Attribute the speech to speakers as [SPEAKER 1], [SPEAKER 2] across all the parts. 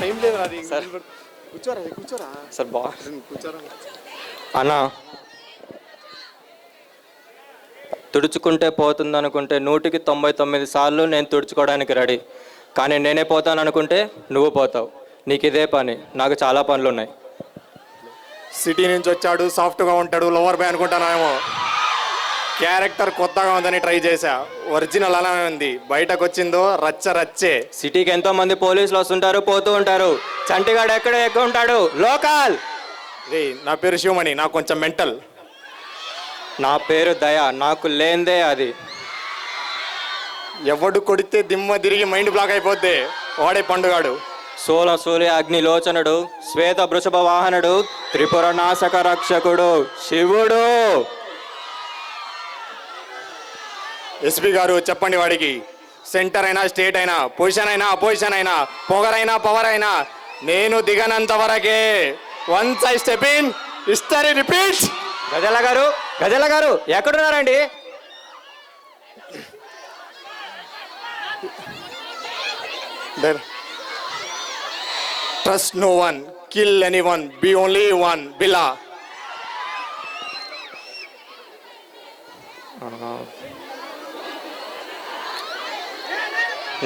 [SPEAKER 1] Time లేదు అది.
[SPEAKER 2] Sir
[SPEAKER 1] కూర్చోరా కూర్చోరా
[SPEAKER 2] సార్
[SPEAKER 1] కూర్చోరా.
[SPEAKER 2] అన్నా, తుడుచుకుంటే పోతుంది అనుకుంటే 199 సార్లు నేను తుడుచుకోవడానికి రెడీ. కానీ నేనే పోతాను అనుకుంటే నువ్వు పోతావు. నీకు ఇదే పని, నాకు చాలా పనులు ఉన్నాయి.
[SPEAKER 1] సిటీ నుంచి వచ్చాడు, సాఫ్ట్గా ఉంటాడు, లవర్ బాయ్ అనుకుంటానేమో. క్యారెక్టర్ కొత్తగా ఉందని ట్రై చేశా, ఒరిజినల్ అలానే ఉంది. బయటకు వచ్చిందో రచ్చ రచ్చే.
[SPEAKER 2] సిటీకి ఎంతో మంది పోలీసులు వస్తుంటారు, పోతూ ఉంటారు. చంటిగాడు ఎక్కడ ఎక్కువ ఉంటాడు, లోకల్.
[SPEAKER 1] రే, నా పేరు శివమణి, నాకు కొంచెం మెంటల్.
[SPEAKER 2] నా పేరు దయ, నాకు లేందే అది.
[SPEAKER 1] ఎవడు కొడితే దిమ్మ తిరిగి మైండ్ బ్లాక్ అయిపోద్ది, వాడే పండుగాడు.
[SPEAKER 2] సోల సూర్య అగ్నిలోచనుడు, శ్వేత వృషభ వాహనుడు, త్రిపుర నాశక రక్షకుడు శివుడు.
[SPEAKER 1] ఎస్పీ గారు చెప్పండి వాడికి, సెంటర్ అయినా స్టేట్ అయినా, పొజిషన్ అయినా అపోజిషన్ అయినా, పొగరైనా పవర్ అయినా, నేను దిగనంత వరకే. Once I step in, history repeats.
[SPEAKER 2] Gajala గారు ఎక్కడున్నారండి?
[SPEAKER 1] Trust no one, kill anyone, be only one. బిలా.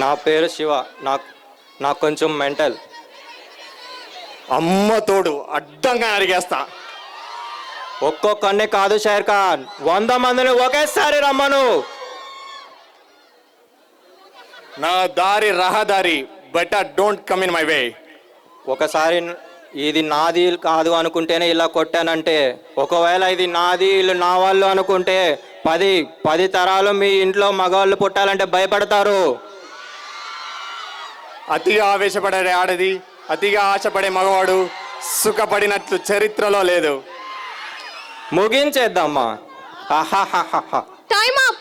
[SPEAKER 2] నా పేరు శివ, నాకు కొంచెం మెంటల్.
[SPEAKER 1] అమ్మ తోడు అడ్డంగా అడిగేస్తా.
[SPEAKER 2] ఒక్కొక్కనే కాదు షేర్ ఖాన్, 100 మందిని ఒకేసారి రమ్మను.
[SPEAKER 1] నా దారి రహదారి, better don't come in my way.
[SPEAKER 2] ఒకసారి ఇది నాది కాదు అనుకుంటేనే ఇలా కొట్టానంటే, ఒకవేళ ఇది నాది వీళ్ళు నా వాళ్ళు అనుకుంటే 10 తరాలు మీ ఇంట్లో మగవాళ్ళు పుట్టాలంటే భయపడతారు.
[SPEAKER 1] అతిగా ఆవేశపడే ఆడది, అతిగా ఆశపడే మగవాడు సుఖపడినట్లు చరిత్రలో లేదు.
[SPEAKER 2] ముగించేద్దామా?
[SPEAKER 3] Time up.